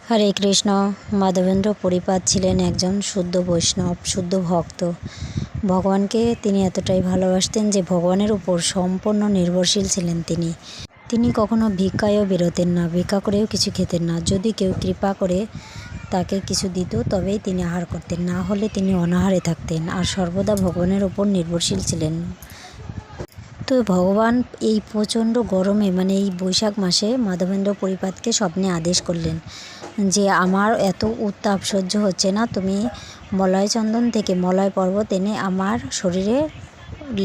হরে কৃষ্ণ। মাধবেন্দ্র পরিপাত ছিলেন একজন শুদ্ধ বৈষ্ণব, শুদ্ধ ভক্ত। ভগবানকে তিনি এতটাই ভালোবাসতেন যে ভগবানের উপর সম্পূর্ণ নির্ভরশীল ছিলেন তিনি কখনো ভিক্ষায়ও বেরোতেন না, ভিক্ষা করেও কিছু খেতেন না। যদি কেউ কৃপা করে তাকে কিছু দিত তবেই তিনি আহার করতেন, না হলে তিনি অনাহারে থাকতেন আর সর্বদা ভগবানের উপর নির্ভরশীল ছিলেন। তো ভগবান এই প্রচণ্ড গরমে এই বৈশাখ মাসে মাধবেন্দ্র পরিপাতকে স্বপ্নে আদেশ করলেন যে আমার এত উত্তাপ সহ্য হচ্ছে না, তুমি মলয় চন্দন থেকে মলয় পর্বত এনে আমার শরীরে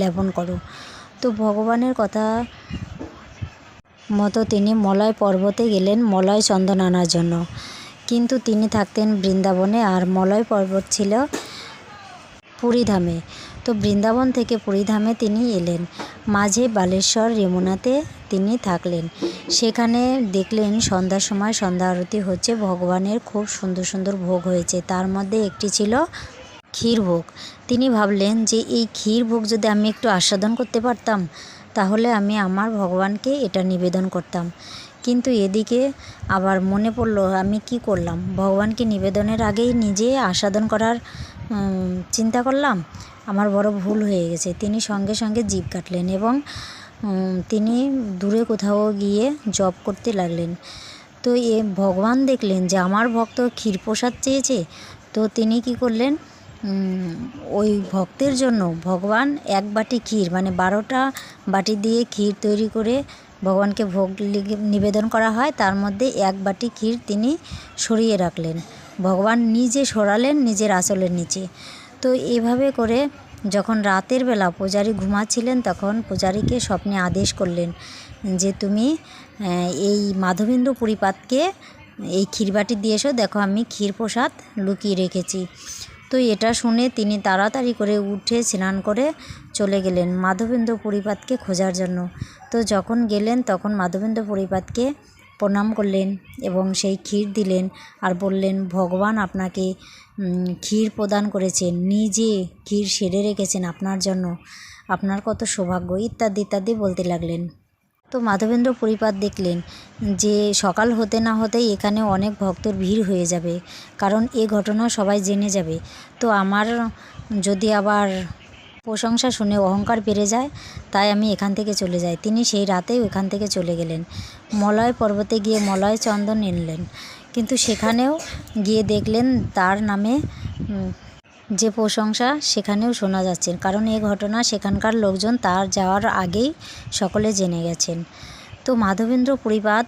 লেপন করো। তো ভগবানের কথা মতো তিনি মলয় পর্বতে গেলেন মলয় চন্দন আনার জন্য, কিন্তু তিনি থাকতেন বৃন্দাবনে আর মলয় পর্বত ছিল পুরীধামে। তো বৃন্দাবন থেকে পুরীধামে তিনি এলেন, মাঝে বালেশ্বর যমুনাতে তিনি থাকলেন। সেখানে দেখলেন সন্ধ্যার সময় সন্ধ্যা আরতি হচ্ছে, ভগবানের খুব সুন্দর সুন্দর ভোগ হয়েছে, তার মধ্যে একটি ছিল ক্ষীর ভোগ। তিনি ভাবলেন যে এই ক্ষীর ভোগ যদি আমি একটু আস্বাদন করতে পারতাম তাহলে আমি আমার ভগবানকে এটা নিবেদন করতাম। কিন্তু এদিকে আবার মনে পড়ল আমি কি করলাম, ভগবানকে নিবেদনের আগেই নিজে আস্বাদন করার চিন্তা করলাম, আমার বড় ভুল হয়ে গেছে। তিনি সঙ্গে সঙ্গে জিভ কাটলেন এবং তিনি দূরে কোথাও গিয়ে জপ করতে লাগলেন। তো ভগবান দেখলেন যে আমার ভক্ত ক্ষীরপ্রসাদ চেয়েছে, তো তিনি কি করলেন, ওই ভক্তের জন্য ভগবান এক বাটি ক্ষীর 12টা বাটি দিয়ে ক্ষীর তৈরি করে ভগবানকে ভোগ নিবেদন করা হয়, তার মধ্যে এক বাটি ক্ষীর তিনি সরিয়ে রাখলেন। ভগবান নিজে সরালেন নিজের আঁচলের নিচে। তো এভাবে করে যখন রাতের বেলা পূজারী ঘুমাচ্ছিলেন তখন পূজারীকে স্বপ্নে আদেশ করলেন যে তুমি এই মাধবেন্দ্র পরিপাতকে এই ক্ষীরবাটি দিয়ে এসো, দেখো আমি ক্ষীর প্রসাদ লুকিয়ে রেখেছি। তো এটা শুনে তিনি তাড়াতাড়ি করে উঠে স্নান করে চলে গেলেন মাধবেন্দ্র পরিপাতকে খোঁজার জন্য। তো যখন গেলেন তখন মাধবেন্দ্র পরিপাতকে প্রণাম করলেন এবং সেই ক্ষীর দিলেন আর বললেন ভগবান আপনাকে ক্ষীর প্রদান করেছেন, নিজে ক্ষীর সেরে রেখেছেন আপনার জন্য, আপনার কত সৌভাগ্য ইত্যাদি ইত্যাদি বলতে লাগলেন। তো মাধবেন্দ্র পরিপাত দেখলেন যে সকাল হতে না হতেই এখানে অনেক ভক্তর ভিড় হয়ে যাবে, কারণ এ ঘটনা সবাই জেনে যাবে। তো আমার যদি আবার প্রশংসা শুনে অহংকার বেড়ে যায়, তাই আমি এখান থেকে চলে যাই। তিনি সেই রাতেই ওখান থেকে চলে গেলেন, মলয় পর্বতে গিয়ে মলয় চন্দন এনলেন। কিন্তু সেখানেও গিয়ে দেখলেন তার নামে যে প্রশংসা সেখানেও শোনা যাচ্ছে, কারণ এই ঘটনা সেখানকার লোকজন তার যাওয়ার আগেই সকলে জেনে গেছেন। তো মাধবেন্দ্র পরিপাত